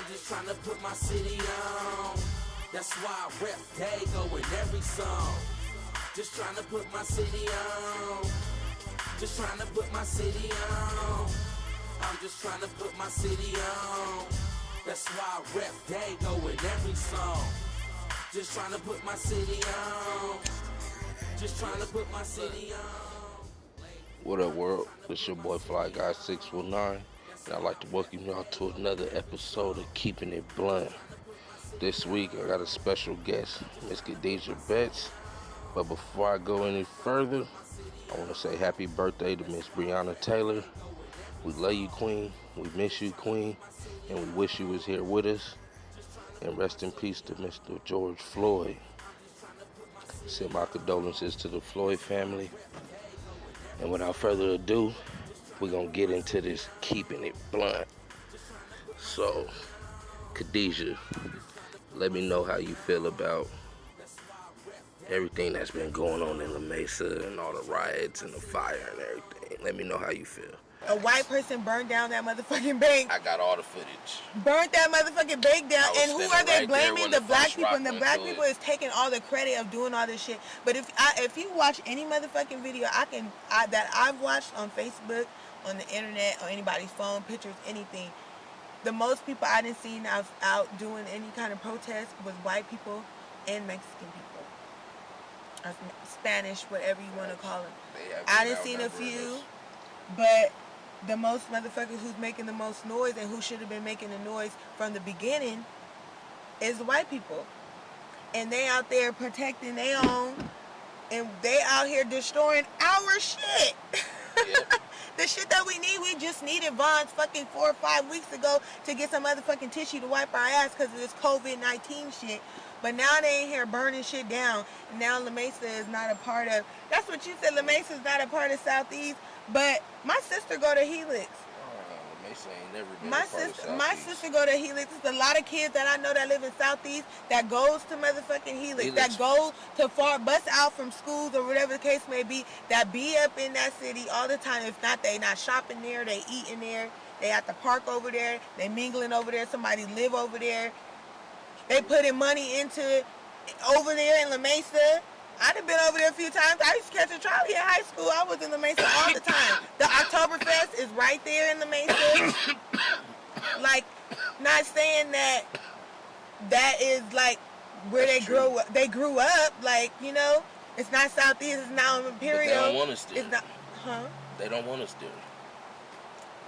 just trying to put my city on. That's why I rep Dago in every song. Just trying to put my city on. Just trying to put my city on. I'm just trying to put my city on. That's why I rep Dago in every song. Just trying to put my city on. Just trying to put my city on. What up, world? It's your boy Fly Guy 619, and I'd like to welcome y'all to another episode of Keeping It Blunt. This week I got a special guest, Miss Kadijah Betts. But before I go any further, I want to say happy birthday to Miss Breonna Taylor. We love you, Queen. We miss you, Queen, and we wish you was here with us. And rest in peace to Mr. George Floyd. Send my condolences to the Floyd family. And without further ado, we're going to get into this Keeping It Blunt. So, Kadijah, let me know how you feel about everything that's been going on in La Mesa and all the riots and the fire and everything. Let me know how you feel. A white person burned down that motherfucking bank. I got all the footage. Burnt that motherfucking bank down. And who are they blaming? The black people. And the black people is taking all the credit of doing all this shit. But if you watch any motherfucking video that I've watched on Facebook, on the internet, on anybody's phone, pictures, anything, the most people I didn't see out doing any kind of protest was white people and Mexican people. Or Spanish, whatever you want to call them. I didn't see a few, but the most motherfuckers who's making the most noise and who should have been making the noise from the beginning is the white people. And they out there protecting their own, and they out here destroying our shit. Yep. The shit that we need, we just needed Vaughn's fucking 4 or 5 weeks ago to get some motherfucking tissue to wipe our ass because of this COVID-19 shit. But now they ain't here burning shit down. Now La Mesa is not a part of, that's what you said, La Mesa is not a part of Southeast. But my sister go to Helix. La Mesa ain't never been my a part of Southeast. My sister go to Helix. There's a lot of kids that I know that live in Southeast that goes to motherfucking Helix. That go to far, bus out from schools or whatever the case may be, that be up in that city all the time. If not, they not shopping there, they eating there, they at the park over there, they mingling over there, somebody live over there. They putting money into it over there in La Mesa. I done been over there a few times. I used to catch a trolley in high school. I was in La Mesa all the time. The Oktoberfest is right there in La Mesa. Like, not saying that is like where they grew up. Like, you know, it's not Southeast, it's not Imperial. But they don't want us there. It's not, They don't want us there.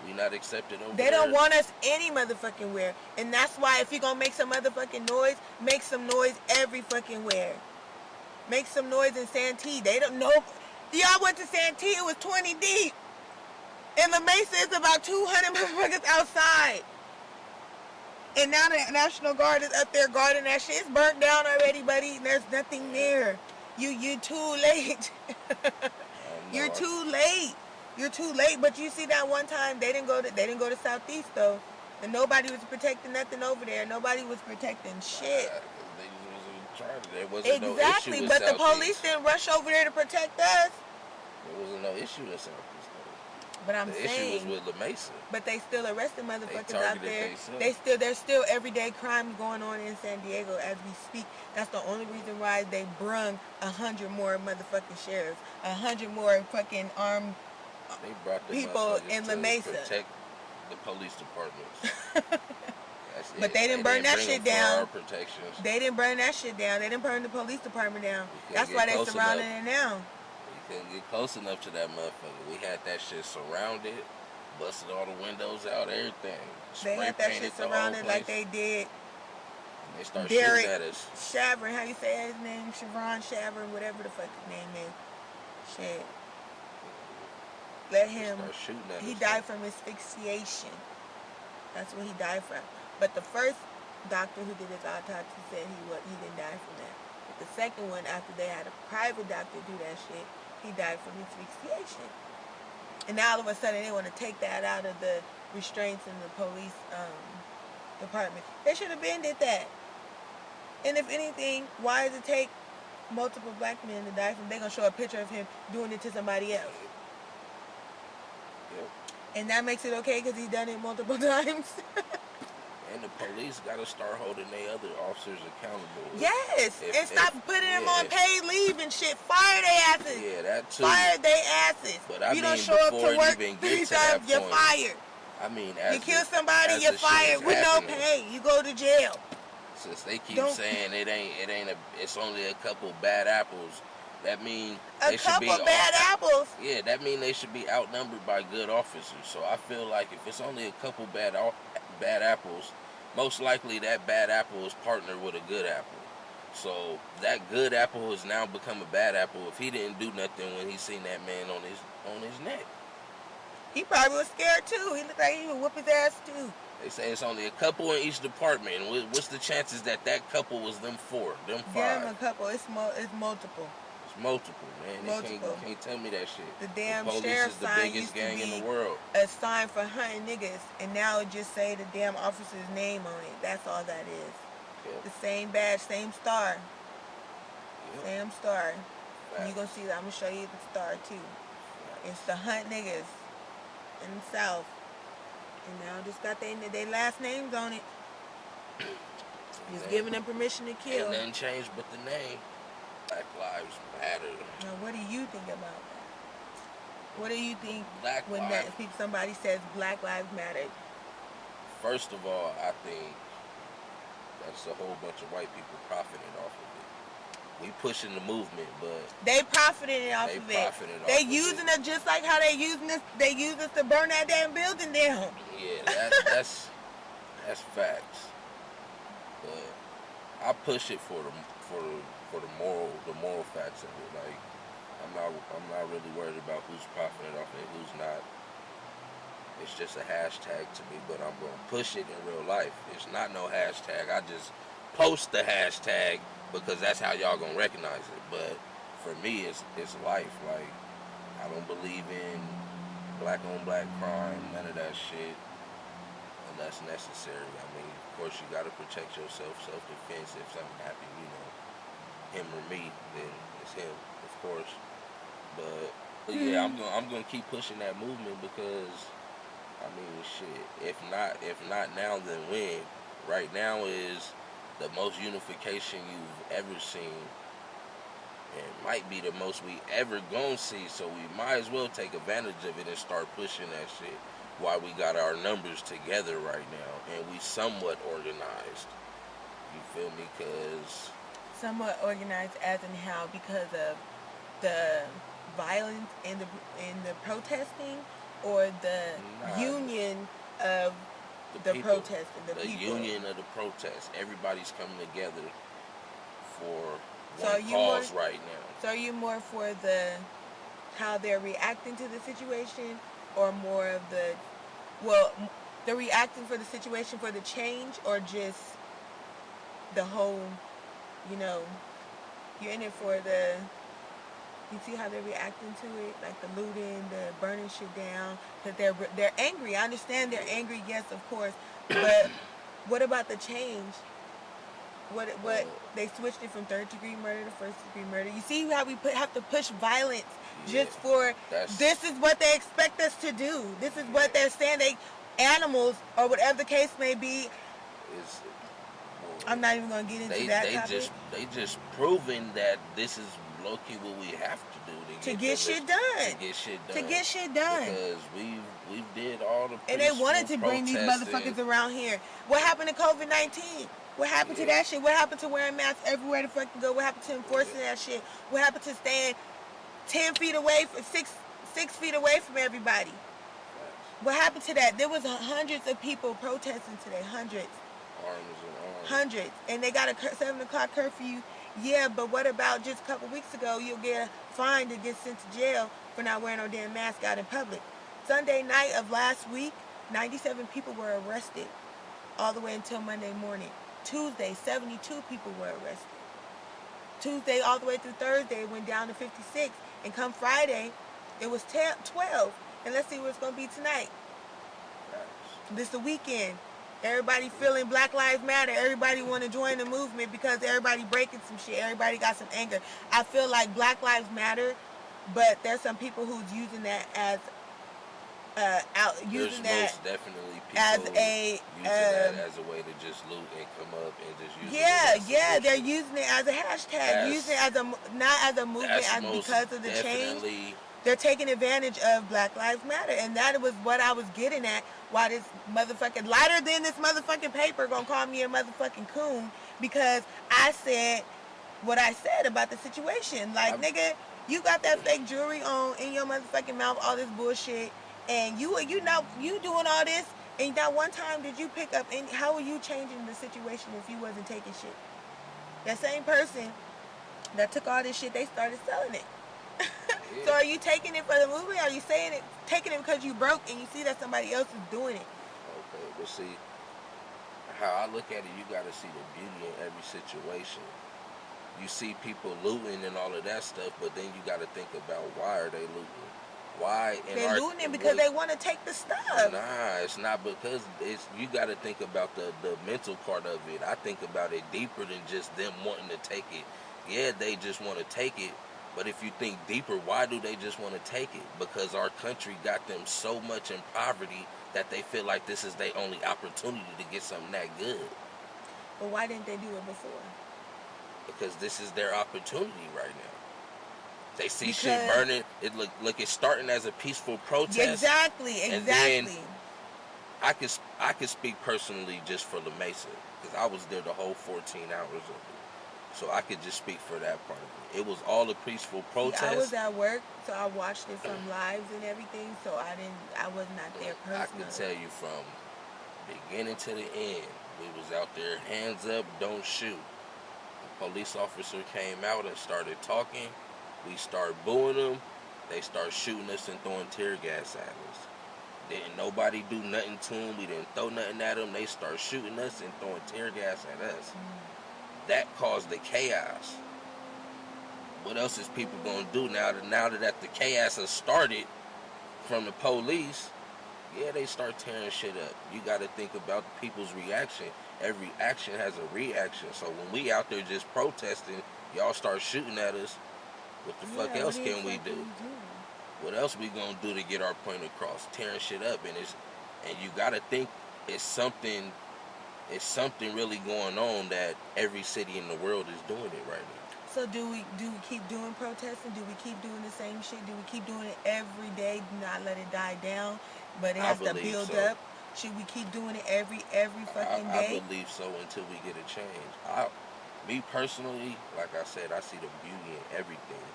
We not accepted over They there. don't want us any motherfucking where. And that's why if you gonna make some motherfucking noise, make some noise every fucking where. Make some noise in Santee. They don't know. Y'all went to Santee, it was 20 deep. And La Mesa is about 200 motherfuckers outside. And now the National Guard is up there guarding that shit. It's burnt down already, buddy. There's nothing there. You're too late. You're too late. You're too late. But you see that one time they didn't go to Southeast though. And nobody was protecting nothing over there. Nobody was protecting shit. There wasn't exactly, no issue but with the police didn't rush over there to protect us. There wasn't no issue in Southeast though. But I'm the saying, issue was with La Mesa. But they still arresting motherfuckers out there. Themselves. There's still everyday crime going on in San Diego as we speak. That's the only reason why they brung 100 more motherfucking sheriffs, 100 more fucking armed people in La Mesa. Protect the police departments. But they didn't burn that shit down. They didn't burn that shit down. They didn't burn the police department down. That's why they surrounded it now. We couldn't get close enough to that motherfucker. We had that shit surrounded, busted all the windows out, everything. They had that shit surrounded like they did. They started Derek shooting at us. Shavrin, how you say his name? Chevron Shavrin, whatever the fuck his name is. Shit. Let him. He died from asphyxiation. That's what he died from. But the first doctor who did his autopsy said he didn't die from that. But the second one, after they had a private doctor do that shit, he died from asphyxiation. And now all of a sudden they want to take that out of the restraints in the police department. They should have been did that. And if anything, why does it take multiple black men to die from? They're gonna show a picture of him doing it to somebody else. Yep. And that makes it okay because he's done it multiple times. And the police gotta start holding their other officers accountable. Yes, and stop putting them on paid leave and shit. Fire their asses. Yeah, that too. Fire their asses. But I you mean, don't show up to work even 3 get to times, that you're point, fired. I mean, you kill somebody, you're fired with no pay. You go to jail. Since they keep saying it's only a couple bad apples, that means a couple bad apples. Yeah, that means they should be outnumbered by good officers. So I feel like if it's only a couple bad apples, most likely that bad apple is partnered with a good apple. So that good apple has now become a bad apple if he didn't do nothing when he seen that man on his neck. He probably was scared too. He looked like he would whoop his ass too. They say it's only a couple in each department. What's the chances that couple was them 4, them 5? Damn, a couple. It's multiple. It's multiple, man. Multiple. They can't tell me that shit. The damn police sheriff is the sign biggest used to gang be in the world. a sign for hunting niggas, and now it just say the damn officer's name on it. That's all that is. Yep. The same badge, same star. Yep. Same star. And you gonna see that. I'm gonna show you the star too. It's the hunt niggas in the South. And now just got their last names on it. Just giving them permission to kill. Ain't nothing changed but the name. Black Lives Matter. Now, what do you think about that? What do you think when somebody says Black Lives Matter? First of all, I think that's a whole bunch of white people profiting off of it. We pushing the movement, but they profiting off of it. They using it just like how they using us. They use us to burn that damn building down. Yeah, that's facts. But I push it for the moral facts of it. Like I'm not really worried about who's profiting off it, who's not. It's just a hashtag to me, but I'm gonna push it in real life. It's not no hashtag. I just post the hashtag because that's how y'all gonna recognize it. But for me, it's life. Like I don't believe in black on black crime, none of that shit, unless necessary. I mean, of course, you gotta protect yourself, self-defense. If something happens, him or me, then it's him, of course. But yeah, I'm gonna keep pushing that movement because I mean, shit. If not now, then when? Right now is the most unification you've ever seen, and might be the most we ever gonna see. So we might as well take advantage of it and start pushing that shit while we got our numbers together right now and we somewhat organized. You feel me? Cause somewhat organized as in how? Because of the violence and the protesting, or the union of the protesting, the people. Union of the protest. Everybody's coming together for one cause right now. So are you more for how they're reacting to the situation, or more of they're reacting for the situation for the change, or just the whole, you're in it for you see how they're reacting to it, like the looting, the burning shit down, because they're angry. I understand they're angry, yes, of course, but what about the change? What they switched it from 3rd-degree murder to 1st-degree murder. You see how we have to push violence just for this is what they expect us to do. This is what they're saying. Animals or whatever the case may be. I'm not even gonna get into that topic. They just proving that this is low-key what we have to do to get shit done. To get shit done. Because we did all the and they wanted to bring these motherfuckers around here. What happened to COVID-19? What happened to that shit? What happened to wearing masks everywhere the fuck you go? What happened to enforcing that shit? What happened to staying 10 feet away, 6 feet away from everybody? What happened to that? There was hundreds of people protesting today. Hundreds. Hundreds. And they got a 7 o'clock curfew. Yeah, but what about just a couple weeks ago, you'll get a fine to get sent to jail for not wearing no damn mask out in public. Sunday night of last week, 97 people were arrested all the way until Monday morning. Tuesday, 72 people were arrested. Tuesday all the way through Thursday, it went down to 56. And come Friday, it was 12. And let's see what it's going to be tonight. This is the weekend. Everybody feeling Black Lives Matter. Everybody want to join the movement because everybody breaking some shit. Everybody got some anger. I feel like Black Lives Matter, but there's some people who's using that as out There's using that most definitely people as a using that as a way to just loot and come up and just use yeah, it as yeah, they're using it as a hashtag, using it as a not as a movement, as because of the change. They're taking advantage of Black Lives Matter, and that was what I was getting at. Why this motherfucking lighter than this motherfucking paper gonna call me a motherfucking coon because I said what I said about the situation. Like, nigga, you got that fake jewelry on in your motherfucking mouth, all this bullshit, and you know you doing all this, and not one time did you pick up any. How are you changing the situation if you wasn't taking shit? That same person that took all this shit, they started selling it. Yeah. So are you taking it for the movement? Are you saying it, taking it because you broke and you see that somebody else is doing it? Okay, but see, how I look at it, you got to see the beauty in every situation. You see people looting and all of that stuff, but then you got to think about why are they looting? Why? They're looting it because they want to take the stuff. Nah, it's not because it's. You got to think about the mental part of it. I think about it deeper than just them wanting to take it. Yeah, they just want to take it. But if you think deeper, why do they just want to take it? Because our country got them so much in poverty that they feel like this is their only opportunity to get something that good. But why didn't they do it before? Because this is their opportunity right now. They see shit burning. It look it's starting as a peaceful protest. Exactly. And then I could speak personally just for La Mesa because I was there the whole 14 hours of it. So I could just speak for that part of it. It was all a peaceful protest. I was at work, so I watched it from lives and everything. So I was not there personally. I can tell you from beginning to the end, we was out there, hands up, don't shoot. The police officer came out and started talking. We started booing them. They started shooting us and throwing tear gas at us. Didn't nobody do nothing to them. We didn't throw nothing at them. They started shooting us and throwing tear gas at us. That caused the chaos. What else is people gonna do now that the chaos has started from the police? Yeah, they start tearing shit up. You got to think about the people's reaction. Every action has a reaction. So when we out there just protesting, y'all start shooting at us. What the fuck else can we do? What else we gonna do to get our point across? Tearing shit up, and you got to think it's something really going on that every city in the world is doing it right now. So do we keep doing protesting? Do we keep doing the same shit? Do we keep doing it every day? Not let it die down, but it has to build up. Should we keep doing it every fucking day? I believe so until we get a change. Me personally, like I said, I see the beauty in everything.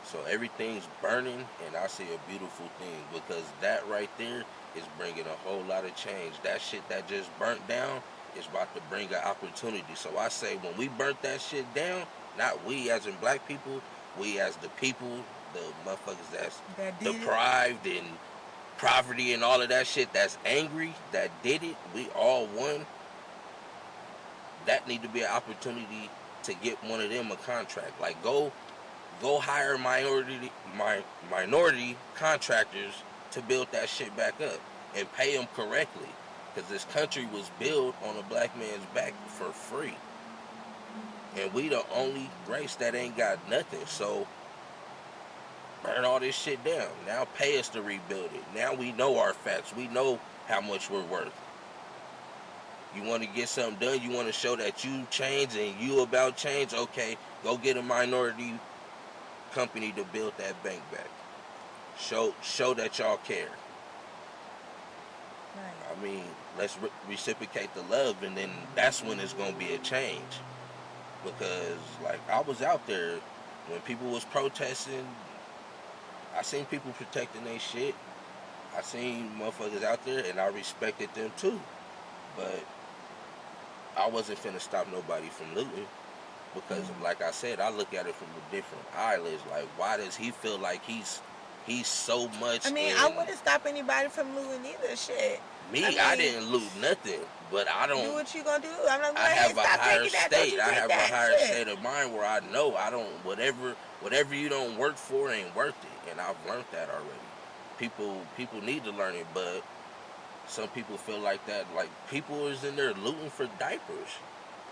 So everything's burning, and I see a beautiful thing because that right there is bringing a whole lot of change. That shit that just burnt down is about to bring an opportunity. So I say when we burnt that shit down, not we as in black people, we as the people, the motherfuckers that's deprived and poverty and all of that shit, that's angry, that did it, we all won. That need to be an opportunity to get one of them a contract. Like go hire minority contractors to build that shit back up and pay them correctly. Because this country was built on a black man's back for free. And we the only race that ain't got nothing. So burn all this shit down. Now pay us to rebuild it. Now we know our facts. We know how much we're worth. You want to get something done? You want to show that you change and you about change? Okay, go get a minority company to build that bank back. Show that y'all care. Right. I mean, let's reciprocate the love, and then that's when it's gonna be a change. Because like I was out there when people was protesting, I seen people protecting their shit. I seen motherfuckers out there, and I respected them too. But I wasn't finna stop nobody from looting. Because like I said, I look at it from a different eyelids. Like, why does he feel like he's so much? I mean, I wouldn't stop anybody from looting either. Shit. I didn't loot nothing, but I don't. Do what you gonna do? I'm not gonna I have a higher state. I have a higher shit. state of mind where I know I don't. Whatever you don't work for ain't worth it, and I've learned that already. People need to learn it, but some people feel like that. Like people is in there looting for diapers.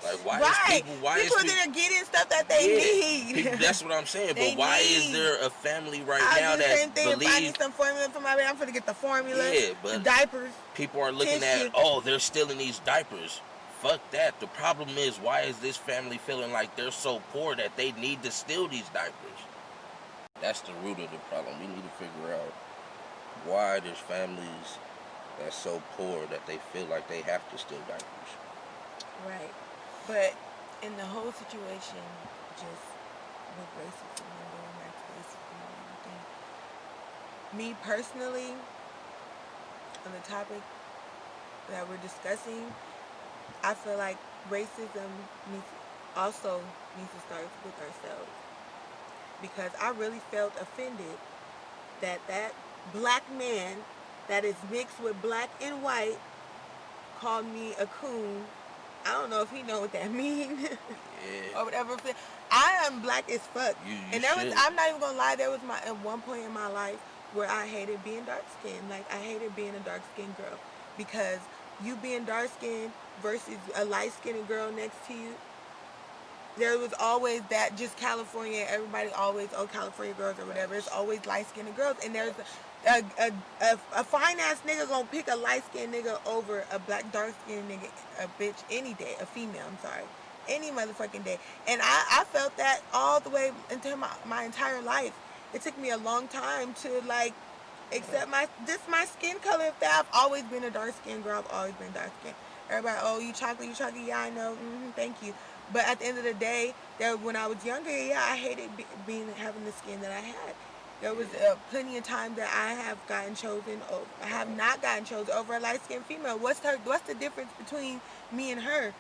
Like, why right. is people... Why people is that are getting stuff that they need. People, that's what I'm saying. But why is there a family right now that same thing. believes... If I need some formula for my baby, I'm gonna get the formula. Yeah, but diapers. People are looking tissue. at, oh, they're stealing these diapers. Fuck that. The problem is, why is this family feeling like they're so poor that they need to steal these diapers? That's the root of the problem. We need to figure out why there's families that's so poor that they feel like they have to steal diapers. Right. But in the whole situation, just with racism and going back to racism and everything, me personally, on the topic that we're discussing, I feel like racism also needs to start with ourselves. Because I really felt offended that black man that is mixed with black and white called me a coon. I don't know if he know what that means. Yeah. Or whatever. I am black as fuck. You I'm not even gonna lie, there was at one point in my life where I hated being dark skinned. Like, I hated being a dark skinned girl. Because you being dark skinned versus a light skinned girl next to you, there was always that, just California, everybody always, oh, California girls or whatever, it's always light-skinned girls, and there's a fine-ass nigga gonna pick a light-skinned nigga over a black, dark-skinned nigga, a bitch, any day, a female, I'm sorry, any motherfucking day. And I felt that all the way into my entire life. It took me a long time to, like, accept my skin color. If that, I've always been a dark-skinned girl, I've always been dark-skinned. Everybody, oh, you chocolate, yeah, I know, thank you. But at the end of the day, when I was younger, yeah, I hated having the skin that I had. There was plenty of times that I have gotten chosen, or I have not gotten chosen over a light-skinned female. What's the difference between me and her?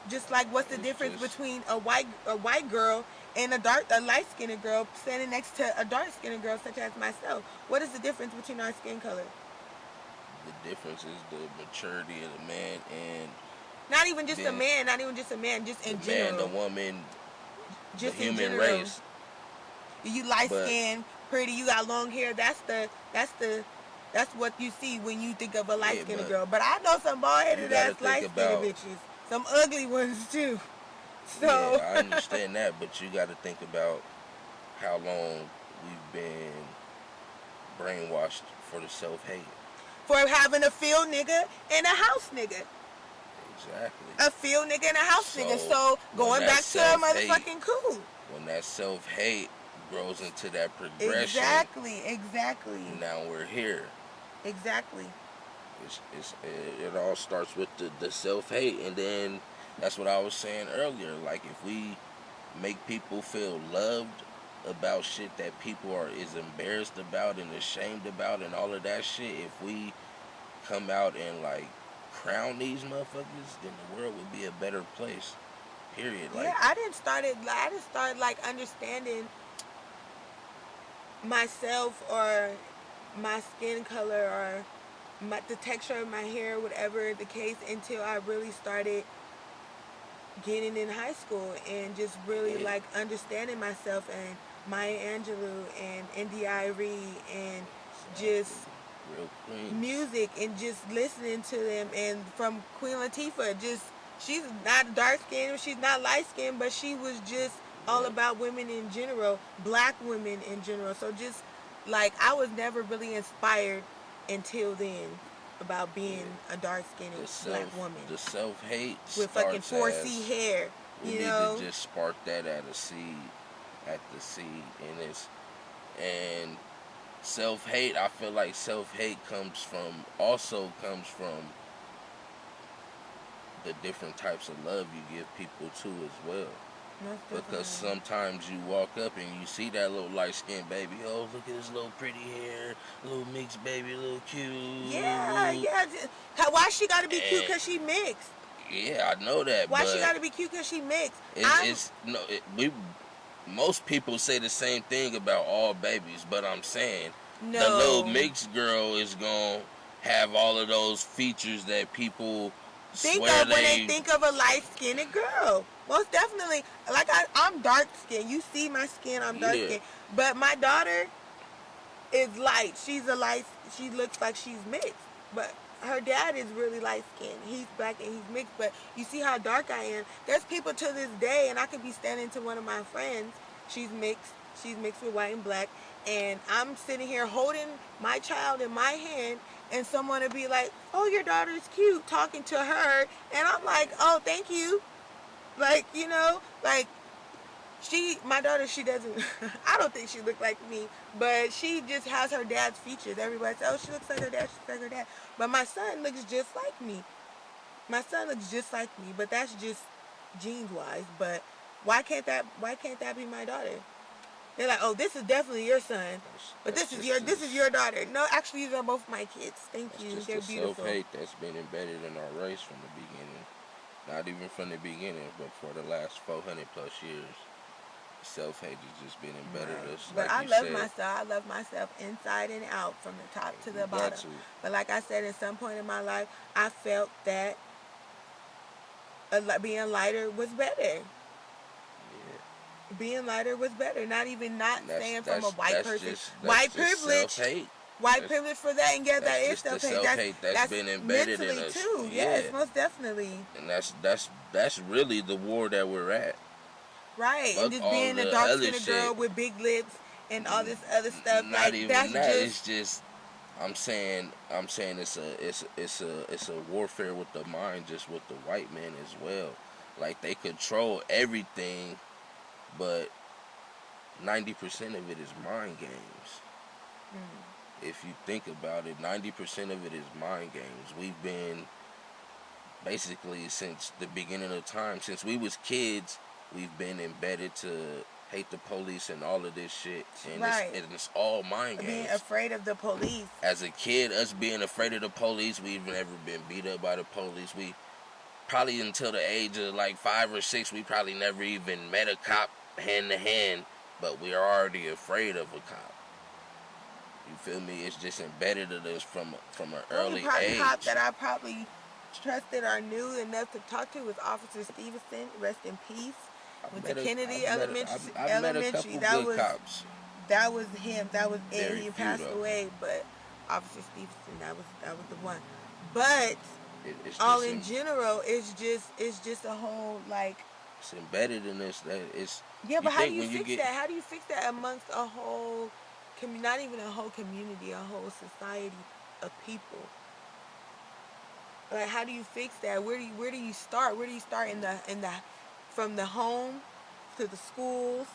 Just like, what's the difference between a white girl and a light-skinned girl standing next to a dark-skinned girl such as myself? What is the difference between our skin color? The difference is the maturity of the man and... Not even just a man, just in general. The man, the woman, just the human general. race. You light skinned, pretty, you got long hair. That's what you see when you think of a light skinned girl. But I know some bald headed ass light skinned bitches. Some ugly ones too. So yeah, I understand that, but you got to think about how long we've been brainwashed for the self-hate. For having a field nigga and a house nigga. Exactly. A field nigga and a house nigga. So going back to a motherfucking coon. When that self-hate grows into that progression. Exactly. Now we're here. Exactly. It all starts with the self-hate, and then that's what I was saying earlier. Like, if we make people feel loved about shit that people is embarrassed about and ashamed about and all of that shit, if we come out and, like, crown these motherfuckers, then the world would be a better place. Period. Like, yeah, I didn't start like understanding myself or my skin color or the texture of my hair, whatever the case, until I really started getting in high school and just really like understanding myself, and Maya Angelou and N.D.I.R.E. and just music and just listening to them. And from Queen Latifah, just, she's not dark skinned, she's not light skinned, but she was just all about women in general, black women in general. So just like, I was never really inspired until then about being a dark skinned black woman. The self-hate with fucking 4C hair. We need to just spark that at the seed, and self-hate, I feel like self-hate comes from the different types of love you give people too as well. Because sometimes you walk up and you see that little light-skinned baby, oh, look at his little pretty hair, little mixed baby, little cute. Yeah. Why she gotta be cute because she mixed? Yeah, I know that. Why she gotta be cute because she mixed? Most people say the same thing about all babies, but I'm saying no. The little mixed girl is gonna have all of those features that people think of when they think of a light-skinned girl. Most definitely. Like, I'm dark-skinned. You see my skin, I'm dark-skinned. But my daughter is light. She looks like she's mixed. But her dad is really light skinned. He's black and he's mixed, but you see how dark I am. There's people to this day, and I could be standing to one of my friends. She's mixed. She's mixed with white and black, and I'm sitting here holding my child in my hand, and someone would be like, "Oh, your daughter's cute," talking to her, and I'm like, "Oh, thank you." Like, you know, like, my daughter, she doesn't, I don't think she looked like me, but she just has her dad's features. Everybody says, oh, she looks like her dad, she looks like her dad. But my son looks just like me. My son looks just like me, but that's just genes-wise. But why can't that be my daughter? They're like, oh, this is definitely your son, but this is your daughter. No, actually, these are both my kids. Thank you. They're beautiful. Self-hate that's been embedded in our race from the beginning. Not even from the beginning, but for the last 400 plus years. Self-hate has just been embedded in us. But I love myself. I love myself inside and out, from the top to the bottom. But like I said, at some point in my life, I felt that being lighter was better. Yeah. Being lighter was better. Not saying from a white person. White privilege. White privilege for that, and that is self-hate. That's been embedded in us too. Yes, most definitely. And that's really the war that we're at. Right, and just being a dark-skinned girl with big lips and all this other stuff. Not like, even that. It's just, I'm saying it's a warfare with the mind, just with the white men as well. Like, they control everything, but 90% of it is mind games. If you think about it, 90% of it is mind games. We've been basically, since the beginning of time, since we was kids, we've been embedded to hate the police and all of this shit. And it's all mind games. Being afraid of the police. As a kid, us being afraid of the police, we've never been beat up by the police. We probably, until the age of like 5 or 6, we probably never even met a cop hand to hand, but we are already afraid of a cop. You feel me? It's just embedded in us from an early age. The cop that I probably trusted or knew enough to talk to was Officer Stevenson. Rest in peace. Went to Kennedy Elementary. That was him. That was it. He passed away, but Officer Stevenson, that was the one. But in general, it's just a whole, like, it's embedded in this. That it's but how do you fix that? How do you fix that amongst a whole not even a whole community, a whole society of people? Like, how do you fix that? Where do you start? Where do you start from the home to the schools,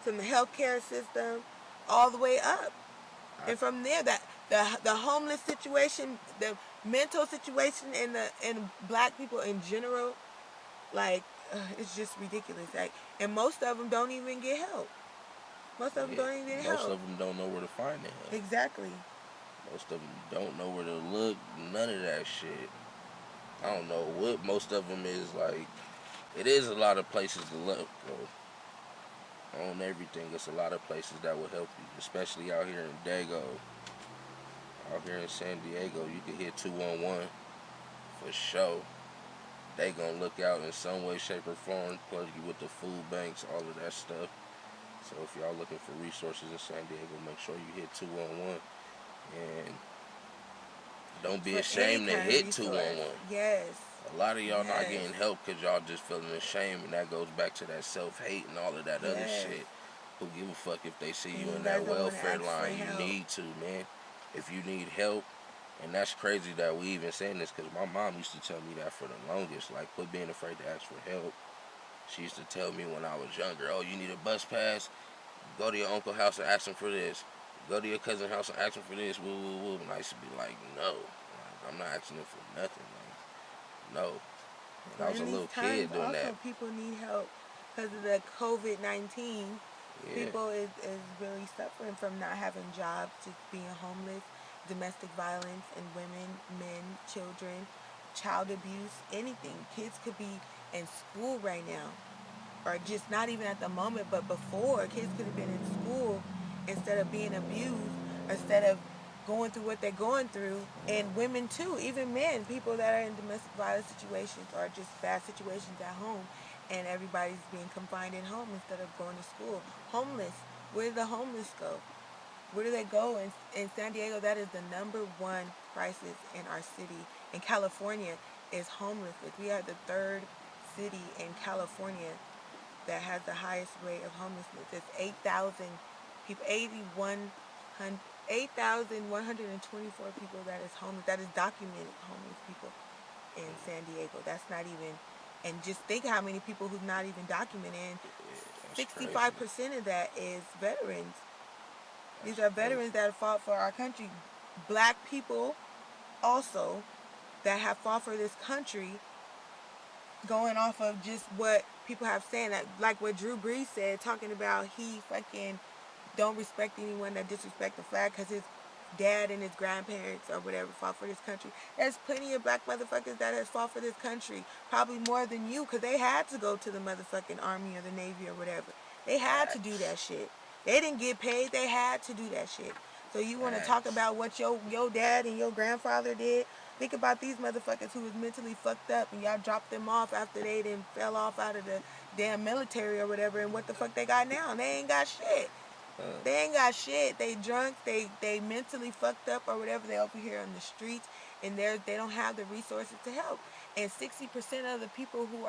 from the healthcare system, all the way up? And from there, that the homeless situation, the mental situation, and black people in general, like, it's just ridiculous. Like, and most of them don't even get help. Most of them don't even get help. Most of them don't know where to find the help. Exactly. Most of them don't know where to look. None of that shit. I don't know what most of them is like. It is a lot of places to look, bro. On everything, it's a lot of places that will help you, especially out here in Dago. Out here in San Diego, you can hit 211 for sure. They gonna look out in some way, shape, or form, plug you with the food banks, all of that stuff. So if y'all looking for resources in San Diego, make sure you hit 211. And don't be ashamed to hit 211. Yes. A lot of y'all not getting help because y'all just feeling ashamed, and that goes back to that self-hate and all of that other shit. Who give a fuck if they see you in that welfare line? You need to, man. If you need help, and that's crazy that we even saying this, because my mom used to tell me that for the longest, like, quit being afraid to ask for help. She used to tell me when I was younger, oh, you need a bus pass? Go to your uncle's house and ask him for this. Go to your cousin's house and ask him for this. Woo, woo, woo. And I used to be like, no. Like, I'm not asking him for nothing. Like, no. And I was a little kid doing that. Also, people need help because of the COVID-19. People is really suffering from not having jobs, just being homeless, domestic violence, and women, men, children, child abuse, anything. Kids could be in school right now, or just not even at the moment, but before. Kids could have been in school instead of being abused, instead of going through what they're going through. And women too, even men, people that are in domestic violence situations or just bad situations at home, and everybody's being confined at home instead of going to school. Homeless, where do the homeless go? Where do they go? In San Diego, that is the #1 crisis in our city. In California is homelessness. We are the third city in California that has the highest rate of homelessness. It's 8,000 people, 8,124 people that is homeless. That is documented homeless people in San Diego. That's not even, and just think how many people who's not even documented. 65% of that is veterans. These are veterans that have fought for our country. Black people also that have fought for this country, going off of just what people have said, like what Drew Brees said, talking about he fucking don't respect anyone that disrespect the flag because his dad and his grandparents or whatever fought for this country. There's plenty of black motherfuckers that has fought for this country, probably more than you, because they had to go to the motherfucking Army or the Navy or whatever. They had to do that shit. They didn't get paid. They had to do that shit. So you want to talk about what your dad and your grandfather did? Think about these motherfuckers who was mentally fucked up and y'all dropped them off after they done fell off out of the damn military or whatever, and what the fuck they got now? They ain't got shit. They ain't got shit. They drunk. They mentally fucked up or whatever. They over here on the streets, and they don't have the resources to help. And 60% of the people who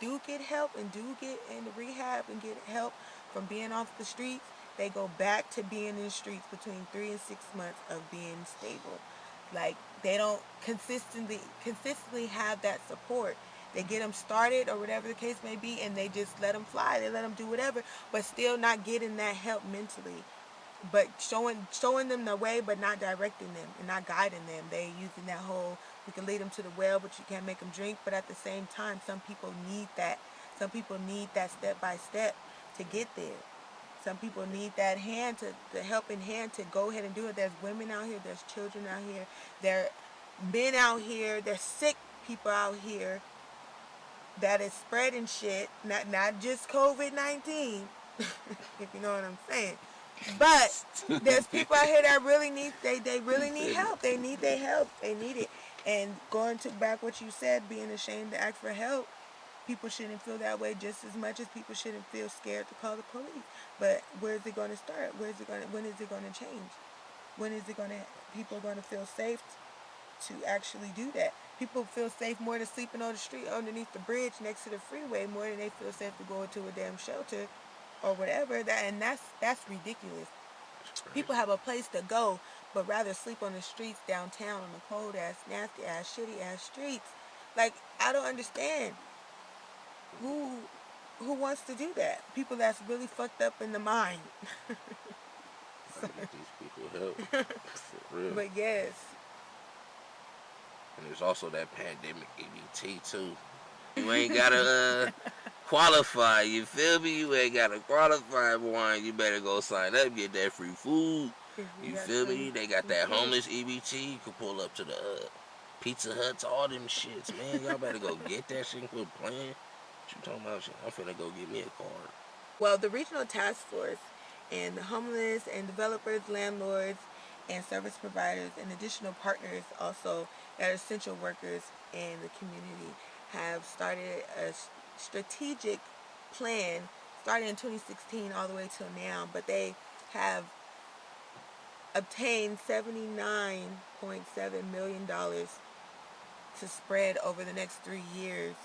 do get help and do get into rehab and get help from being off the streets, they go back to being in the streets between 3 and 6 months of being stable. Like, they don't consistently have that support. They get them started or whatever the case may be, and they just let them fly. They let them do whatever, but still not getting that help mentally. But showing them the way, but not directing them and not guiding them. They using that whole, we can lead them to the well, but you can't make them drink. But at the same time, some people need that. Some people need that step by step to get there. Some people need that hand, the helping hand to go ahead and do it. There's women out here. There's children out here. There are men out here. There's sick people out here that is spreading shit. Not just COVID-19, if you know what I'm saying. But there's people out here that really need, they really need help. They need their help. They need it. And going to back what you said, being ashamed to ask for help, people shouldn't feel that way just as much as people shouldn't feel scared to call the police. But where is it going to start? When is it going to change? When is it going to, people going to feel safe to actually do that? People feel safe more than sleeping on the street underneath the bridge next to the freeway more than they feel safe to go into a damn shelter or whatever. That's ridiculous. People have a place to go, but rather sleep on the streets downtown on the cold ass, nasty ass, shitty ass streets. Like, I don't understand. Who wants to do that? People that's really fucked up in the mind. I get these people help. For real. But yes. And there's also that pandemic EBT too. You ain't gotta qualify, you feel me? You ain't gotta qualify, boy. You better go sign up, get that free food. You feel me? They got that homeless EBT. You can pull up to the Pizza Huts, all them shits, man. Y'all better go get that shit and quit playing. What you talking about? I'm finna go get me a card. Well, the regional task force and the homeless and developers, landlords, and service providers and additional partners also that are essential workers in the community have started a strategic plan starting in 2016 all the way till now, but they have obtained $79.7 million to spread over the next 3 years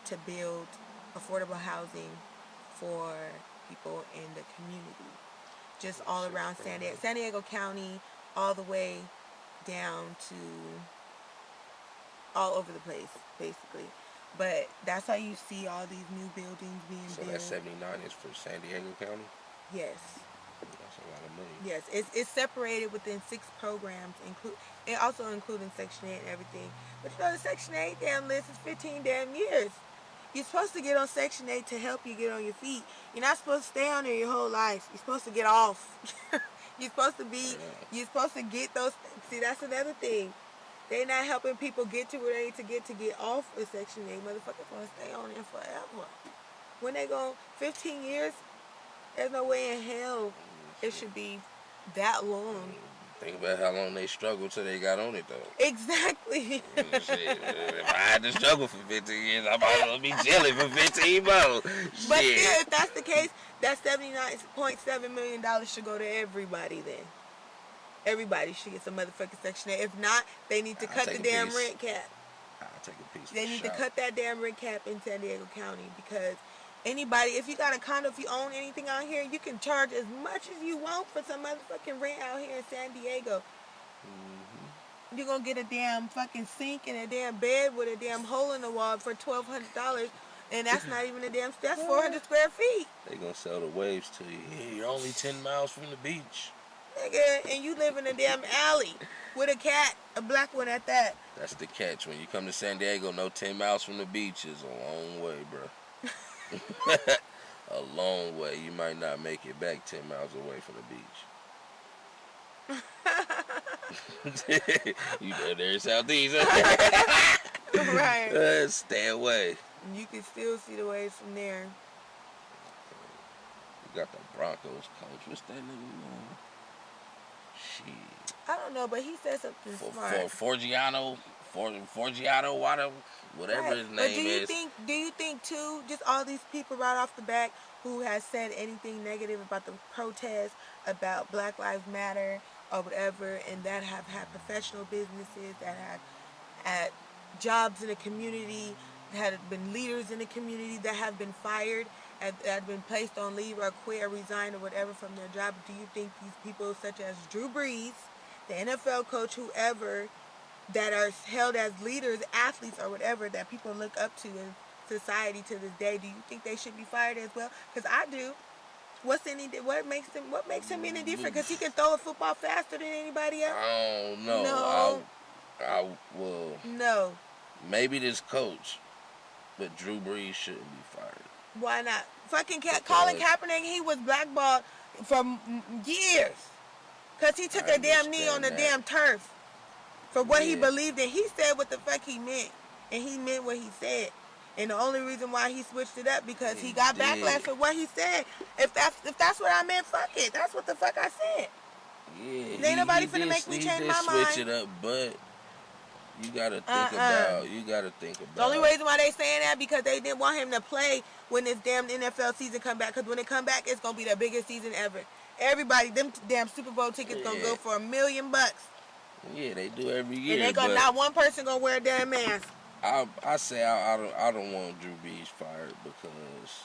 to build affordable housing for people in the community. Just all around San Diego County, all the way down to all over the place, basically. But that's how you see all these new buildings being built. So that 79 is for San Diego County? Yes. That's a lot of money. Yes, it's separated within 6 programs, also including Section 8 and everything. But you know, the Section 8 damn list is 15 damn years. You're supposed to get on Section 8 to help you get on your feet. You're not supposed to stay on there your whole life. You're supposed to get off. You're supposed to get those. See, that's another thing. They're not helping people get to where they need to get off of Section 8. Motherfuckers want to stay on there forever. When they go 15 years, there's no way in hell it should be that long. Think about how long they struggled till they got on it, though. Exactly. Shit, if I had to struggle for 15 years, I might as well be chilling for 15 more. But still, if that's the case, that $79.7 million should go to everybody then. Everybody should get some motherfucking Section 8. If not, they need to cut the damn rent cap. I'll take a piece. They need to cut that damn rent cap in San Diego County, because anybody, if you got a condo, if you own anything out here, you can charge as much as you want for some motherfucking rent out here in San Diego. You're gonna get a damn fucking sink and a damn bed with a damn hole in the wall for $1,200, and that's not even a damn, that's 400 square feet. They gonna sell the waves to you. Yeah, you're only 10 miles from the beach. Nigga, and you live in a damn alley with a cat, a black one at that. That's the catch. When you come to San Diego, no 10 miles from the beach is a long way, bro. A long way. You might not make it back 10 miles away from the beach. You go there southeast. Right. Stay away. You can still see the waves from there. You got the Broncos coach. What's that nigga name? Shit. I don't know, but he said something smart. Forgiato, whatever his name is. Do you think too, just all these people right off the back who has said anything negative about the protests, about Black Lives Matter or whatever, and that have had professional businesses, that have had jobs in the community, that have been leaders in the community, that have been fired, that have been placed on leave or quit or resigned or whatever from their job, do you think these people such as Drew Brees, the NFL coach, whoever, that are held as leaders, athletes or whatever, that people look up to in society to this day, do you think they should be fired as well? Because I do. What makes him any different? Because he can throw a football faster than anybody else. I don't know. No. I will. No. Maybe this coach, but Drew Brees shouldn't be fired. Why not? Fucking Colin Kaepernick, he was blackballed for years because he took a damn knee on the damn turf for what he believed in. He said what the fuck he meant, and he meant what he said. And the only reason why he switched it up because he got backlash for what he said. If that's what I meant, fuck it. That's what the fuck I said. Yeah, ain't nobody finna make me change my mind. Switch it up, but you gotta think about. You gotta think about. The only reason why they saying that because they didn't want him to play when this damn NFL season come back. Because when it come back, it's gonna be the biggest season ever. Everybody, them damn Super Bowl tickets gonna go for $1 million. Yeah, they do every year. And they gonna not one person gonna wear a damn mask. I say I don't want Drew Brees fired because,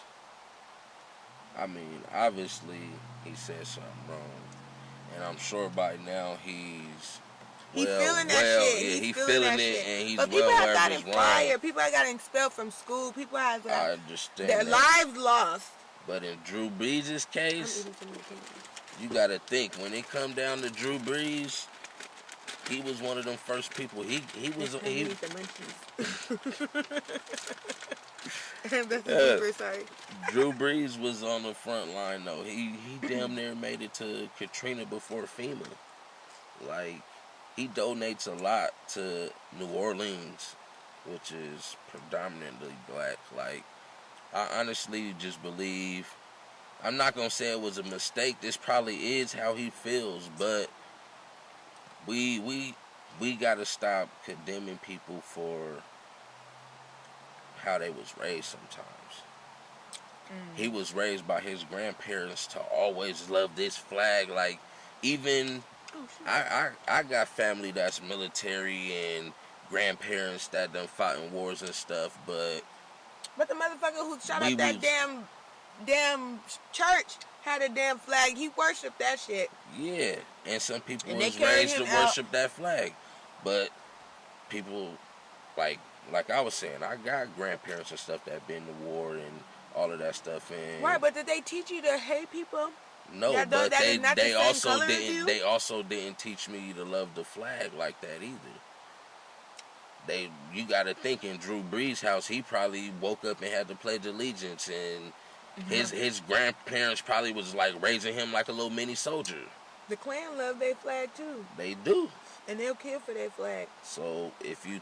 I mean, obviously he said something wrong, and I'm sure by now he's feeling that shit. Yeah, he's feeling it, and he's but people have gotten wrong. fired. People have gotten expelled from school. People have I understand their lives lost. But in Drew Brees' case, you got to think when it come down to Drew Brees. He was one of them first people. He was. Drew Brees was on the front line though. He damn near made it to Katrina before FEMA. Like he donates a lot to New Orleans, which is predominantly black. Like I honestly just believe. I'm not gonna say it was a mistake. This probably is how he feels, but. We gotta stop condemning people for how they was raised sometimes. He was raised by his grandparents to always love this flag. Like even I got family that's military and grandparents that done fought in wars and stuff, but the motherfucker who shot up that damn church had a damn flag. He worshipped that shit. Yeah, and some people was raised to worship that flag. But people, like I was saying, I got grandparents and stuff that been to war and all of that stuff. And right, but did they teach you to hate people? No, but they also didn't teach me to love the flag like that either. You got to think in Drew Brees' house, he probably woke up and had to pledge allegiance and. His grandparents probably was like raising him like a little mini soldier. The Klan love their flag too. They do. And they'll kill for their flag. So if you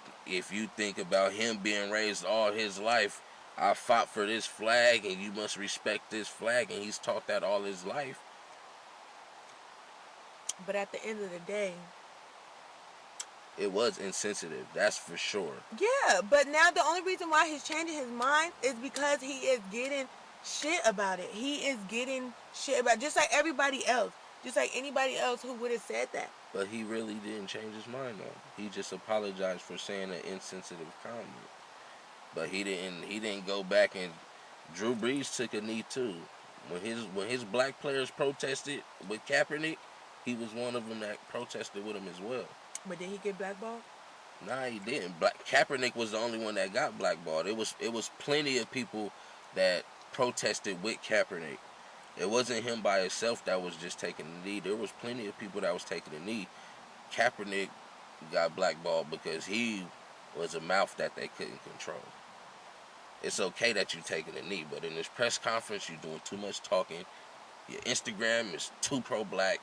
think about him being raised all his life, I fought for this flag and you must respect this flag, and he's taught that all his life. But at the end of the day, it was insensitive, that's for sure. Yeah, but now the only reason why he's changing his mind is because he is getting shit about it. He is getting shit about it, just like everybody else. Just like anybody else who would have said that. But he really didn't change his mind though. He just apologized for saying an insensitive comment. But he didn't go back and Drew Brees took a knee too. When his black players protested with Kaepernick, he was one of them that protested with him as well. But did he get blackballed? Nah, he didn't. Kaepernick was the only one that got blackballed. It was plenty of people that protested with Kaepernick. It wasn't him by himself that was just taking the knee. There was plenty of people that was taking the knee. Kaepernick got blackballed because he was a mouth that they couldn't control. It's okay that you're taking a knee, but in this press conference, you're doing too much talking. Your Instagram is too pro-black.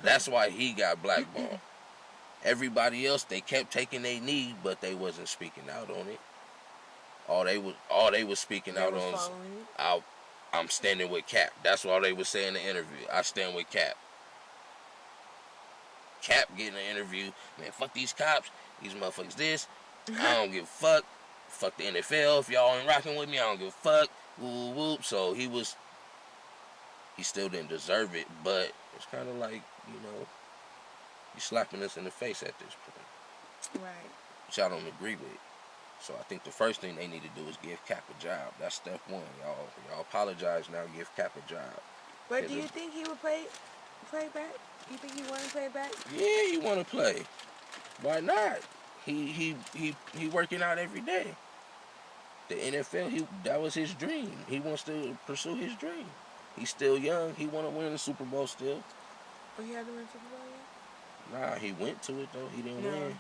That's why he got blackballed. Everybody else, they kept taking their knee, but they wasn't speaking out on it. All they was speaking out on is, I'm standing with Cap. That's all they was saying in the interview. I stand with Cap. Cap getting an interview. Man, fuck these cops. These motherfuckers this. I don't give a fuck. Fuck the NFL. If y'all ain't rocking with me, I don't give a fuck. Whoop, whoop. So he still didn't deserve it, but it's kind of like, you slapping us in the face at this point. Right. Which I don't agree with. So I think the first thing they need to do is give Cap a job. That's step one. Y'all apologize now. Give Cap a job. But do you think he would play back? You think he want to play back? Yeah, he want to play. Why not? He working out every day. The NFL, that was his dream. He wants to pursue his dream. He's still young. He want to win the Super Bowl still. Oh, he hasn't won the Super Bowl yet? Nah, he went to it though. He didn't win.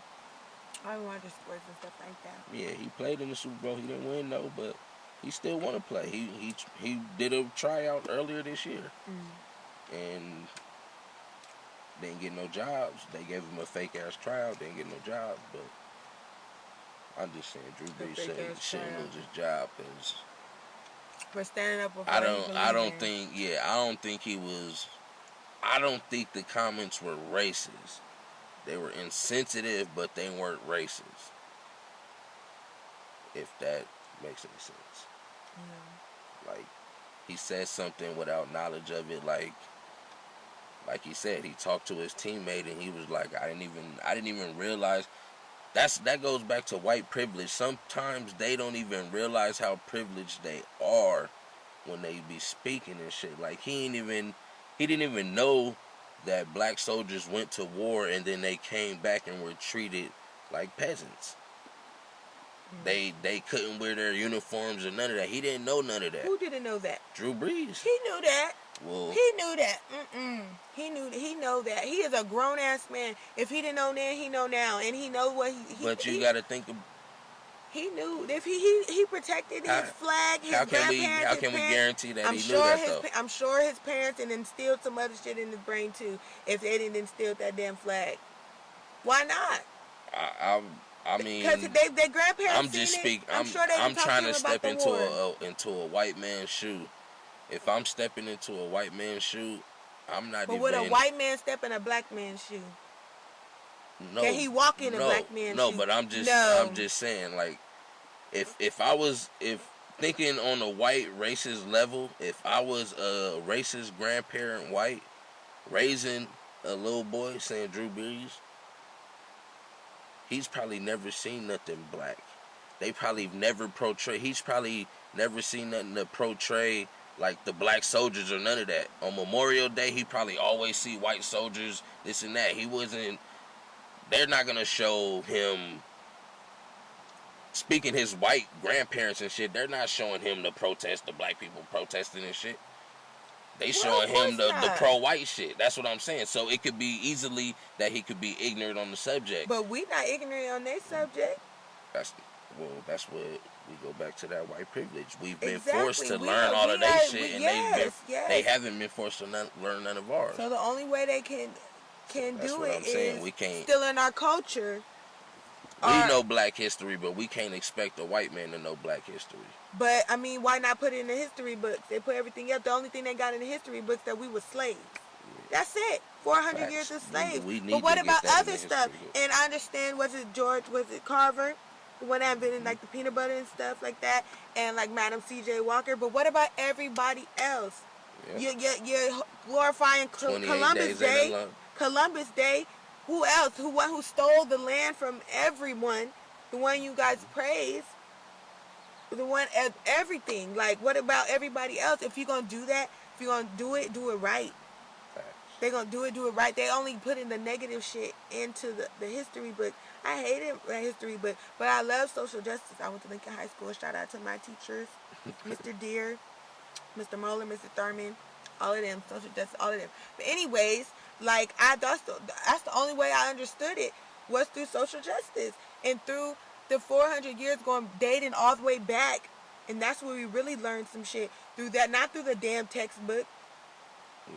I watch sports and stuff like that. Yeah, he played in the Super Bowl. He didn't win though, but he still want to play. He did a tryout earlier this year, and didn't get no jobs. They gave him a fake ass tryout. Didn't get no jobs, but I'm just saying Drew Brees shouldn't lose his job because for standing up. I don't think the comments were racist. They were insensitive, but they weren't racist. If that makes any sense. Yeah. Like, he said something without knowledge of it. Like he said, he talked to his teammate and he was like, I didn't even realize. That goes back to white privilege. Sometimes they don't even realize how privileged they are when they be speaking and shit. Like, he didn't even know that black soldiers went to war and then they came back and were treated like peasants. They couldn't wear their uniforms or none of that. He didn't know none of that. Who didn't know that? Drew Brees. He knew that. Well, he knew that. He know that. He is a grown ass man. If he didn't know then, he know now, and he knows what he. But you got to think of. He knew if he protected his flag, his grandparents. How can we guarantee that he knew that though? I'm sure his parents and instilled some other shit in his brain too. If they didn't instill that damn flag, why not? I mean, because their grandparents. I'm just speaking. I'm trying to step into a white man's shoe. If I'm stepping into a white man's shoe, I'm not. But would a white man step in a black man's shoe? No. Can he walk in a black man's shoe? No, but I'm just saying, like, if thinking on a white racist level, if I was a racist grandparent white raising a little boy saying Drew Brees, he's probably never seen nothing black. They probably never portray. He's probably never seen nothing to portray like the black soldiers or none of that. On Memorial Day, he probably always see white soldiers, this and that. They're not going to show him, speaking his white grandparents and shit, they're not showing him the protest, the black people protesting and shit. They showing him the pro-white shit. That's what I'm saying. So it could be easily that he could be ignorant on the subject. But we not ignorant on their subject. That's what we go back to, that white privilege. We've been forced to learn all of their shit, and they haven't been forced to learn none of ours. So the only way they can do it is we can't, still in our culture. We know black history, but we can't expect a white man to know black history. But, I mean, why not put it in the history books? They put everything else. The only thing they got in the history books that we were slaves. That's it. 400 years of slaves. But what about other stuff? And I understand, was it Carver? The one that invented like the peanut butter and stuff like that, and like Madam C.J. Walker. But what about everybody else? Yeah. You're glorifying Columbus Day. Columbus Day. Who else? Who stole the land from everyone? The one you guys praise. The one everything. Like, what about everybody else? If you're gonna do that, if you're gonna do it right. They're gonna do it right. They only put in the negative shit into the history book. I hated history book, but I love social justice. I went to Lincoln High School. Shout out to my teachers, Mr. Deere, Mr. Moeller, Mr. Thurman, all of them, social justice, all of them. But anyways, like that's the only way I understood it was through social justice and through the 400 years dating all the way back, and that's where we really learned some shit through that, not through the damn textbook.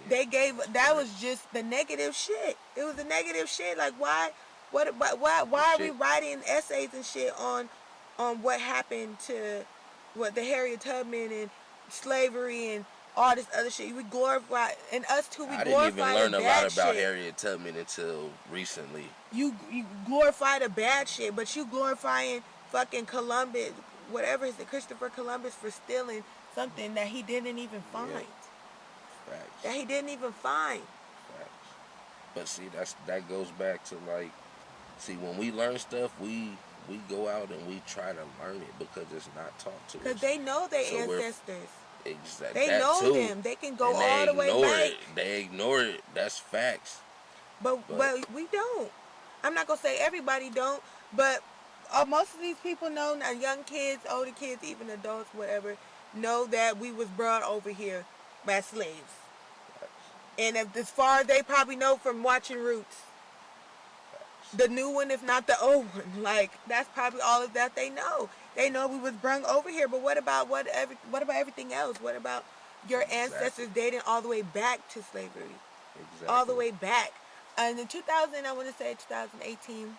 They gave that was just the negative shit. It was the negative shit. Like why are we writing essays and shit on what happened to the Harriet Tubman and slavery and all this other shit? We glorify, and us too. We glorify. I didn't even learn a lot about Harriet Tubman until recently. You glorify the bad shit, but you glorifying fucking Columbus, whatever is it, Christopher Columbus, for stealing something that he didn't even find. Yeah. Facts. That he didn't even find. Facts. But see, that goes back to like, see, when we learn stuff, we go out and we try to learn it because it's not taught to us. Because they know their ancestors. Exactly. They know them. They can go all the way back. They ignore it. That's facts. But we don't. I'm not gonna say everybody don't, but most of these people know, young kids, older kids, even adults, whatever, know that we was brought over here by slaves. And as far as they probably know from watching Roots, the new one, if not the old one, like that's probably all of that they know. They know we was brung over here, but what about everything else? What about your ancestors dating all the way back to slavery? Exactly. All the way back. And in 2000, I want to say 2018,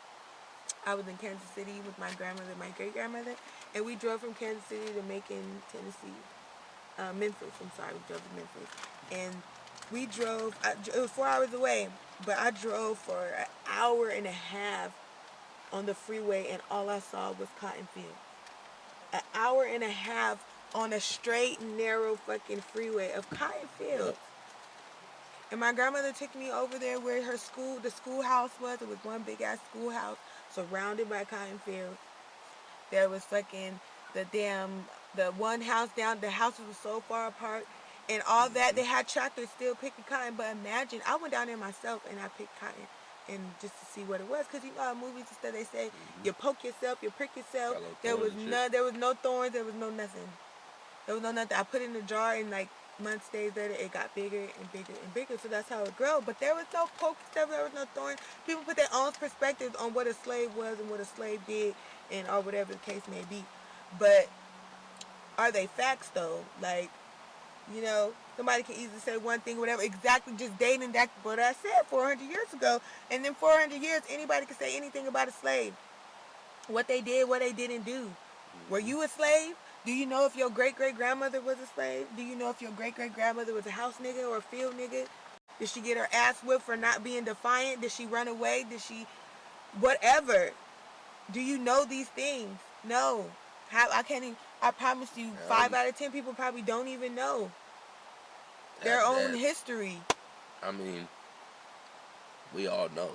I was in Kansas City with my grandmother, my great grandmother, and we drove from Kansas City to Macon, Tennessee. Memphis, I'm sorry, we drove to Memphis. And we drove, it was 4 hours away, but I drove for an hour and a half on the freeway, and all I saw was cotton fields. An hour and a half on a straight, narrow fucking freeway of cotton fields. And my grandmother took me over there where the schoolhouse was. It was one big ass schoolhouse surrounded by cotton fields. There was fucking the one house down, the houses were so far apart and all that. They had tractors still picking cotton, but imagine, I went down there myself and I picked cotton and just to see what it was, because you know how movies and stuff, they say you poke yourself, you prick yourself. There was no thorns, there was no nothing. There was no nothing. I put it in a jar, and like months, days later, it got bigger and bigger and bigger. So that's how it grew. But there was no poke stuff, there was no thorns. People put their own perspectives on what a slave was and what a slave did, and or whatever the case may be. But are they facts though? Like, you know, somebody can easily say one thing, whatever, exactly just dating that, what I said 400 years ago. And then 400 years, anybody can say anything about a slave. What they did, what they didn't do. Were you a slave? Do you know if your great-great-grandmother was a slave? Do you know if your great-great-grandmother was a house nigga or a field nigga? Did she get her ass whipped for not being defiant? Did she run away? Did she... whatever. Do you know these things? No. I can't even... I promise you, 5 out of 10 people probably don't even know their own history. I mean, we all know,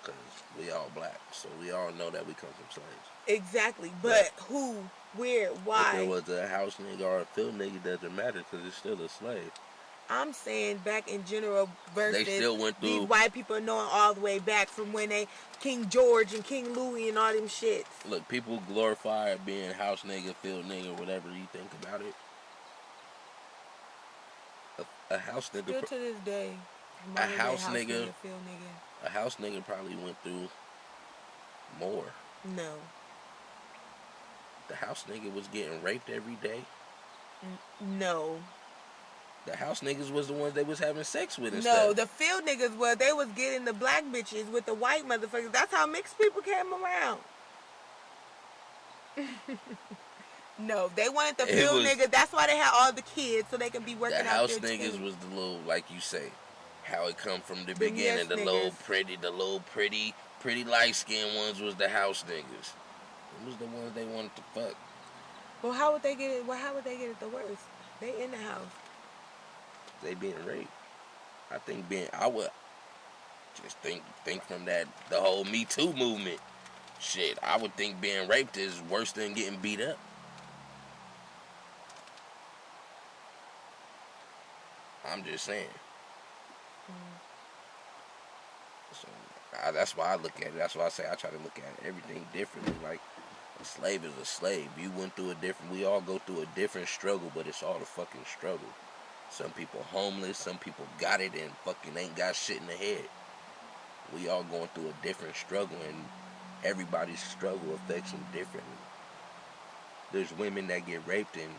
because we all black, so we all know that we come from slaves. Exactly, but who, where, why? If it was a house nigga or a field nigga, doesn't matter, because it's still a slave. I'm saying back in general versus they still went through, these white people knowing all the way back from when they King George and King Louis and all them shits. Look, people glorify being house nigga, field nigga, whatever you think about it. A house nigga. Still to this day. A house nigga probably went through more. No. The house nigga was getting raped every day. No. The house niggas was the ones they was having sex with and stuff. No, the field niggas was, they was getting the black bitches with the white motherfuckers. That's how mixed people came around. No, they wanted the field niggas. That's why they had all the kids, so they can be working out there. The house niggas was the little, like you say, how it come from the beginning. The little pretty light-skinned ones was the house niggas. It was the ones they wanted to fuck. Well, how would they get it? Well, how would they get it the worst? They in the house. They being raped. I think Just think from the whole Me Too movement. Shit, I would think being raped is worse than getting beat up. I'm just saying. So that's why I look at it. That's why I say I try to look at everything differently. Like, a slave is a slave. You went through we all go through a different struggle, but it's all a fucking struggle. Some people homeless, some people got it and fucking ain't got shit in the head. We all going through a different struggle, and everybody's struggle affects them differently. There's women that get raped and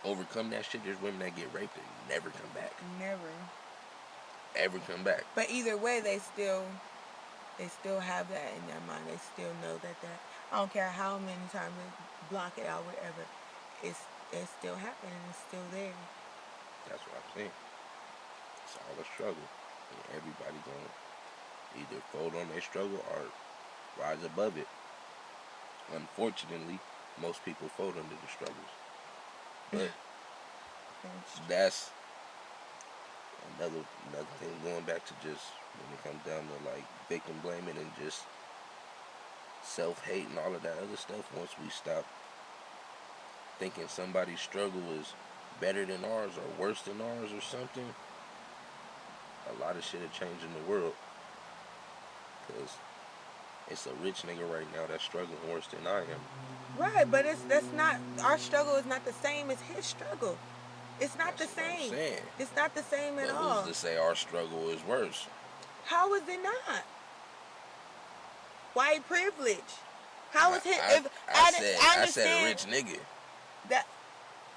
overcome that shit. There's women that get raped and never come back. Never. Ever come back. But either way, they still have that in their mind. They still know that I don't care how many times they block it out, whatever. It's still happening. It's still there. That's what I'm saying. It's all a struggle. And everybody gonna either fold on their struggle or rise above it. Unfortunately, most people fold under the struggles. But that's another thing, going back to just when it comes down to like victim blaming and just self-hate and all of that other stuff. Once we stop thinking somebody's struggle is better than ours or worse than ours or something, a lot of shit will change in the world. Because it's a rich nigga right now that's struggling worse than I am. Right, but that's not, our struggle is not the same as his struggle. It's not the same. It's not the same at all. Who's to say our struggle is worse? How is it not? White privilege. How is it? I said a rich nigga. That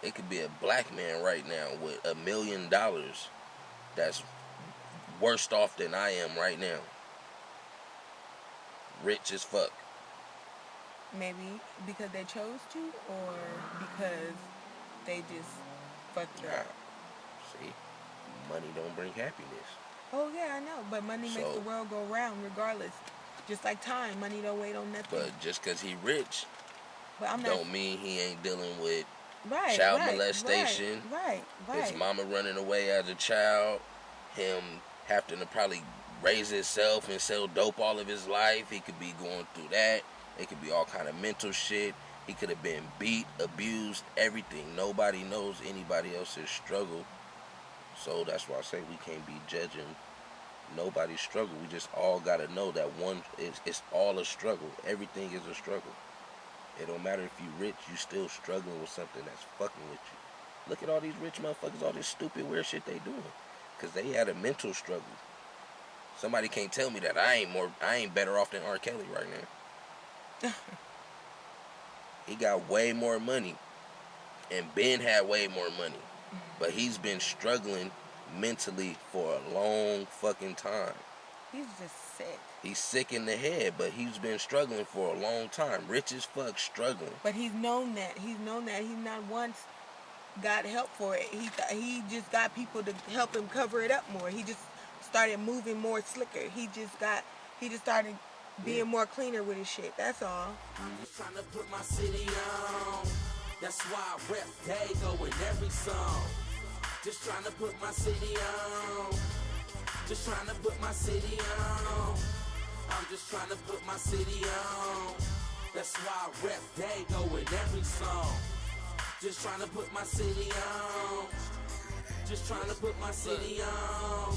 it could be a black man right now with $1 million that's worse off than I am right now. Rich as fuck. Maybe because they chose to, or because they just fucked up. See, money don't bring happiness. Oh yeah, I know, but money makes the world go round regardless. Just like time, money don't wait on nothing. But just because he rich, don't mean he ain't dealing with child molestation. Right. His mama running away as a child. Him having to probably raise himself and sell dope all of his life. He could be going through that. It could be all kind of mental shit. He could have been beat, abused, everything. Nobody knows anybody else's struggle. So that's why I say we can't be judging nobody's struggle. We just all got to know that it's all a struggle. Everything is a struggle. It don't matter if you rich, you still struggling with something that's fucking with you. Look at all these rich motherfuckers, all this stupid weird shit they doing. Because they had a mental struggle. Somebody can't tell me that I ain't better off than R. Kelly right now. He got way more money. And Ben had way more money. But he's been struggling mentally for a long fucking time. He's just sick. He's sick in the head, but he's been struggling for a long time. Rich as fuck, struggling. But he's known that. He's not once got help for it. He just got people to help him cover it up more. He just started moving more slicker. He just started being more cleaner with his shit. That's all. I'm just trying to put my city on. That's why I rep Dago in every song. Just trying to put my city on. Just trying to put my city on. I'm just trying to put my city on. That's why I rep Dago in every song. Just trying to put my city on. Just trying to put my city on.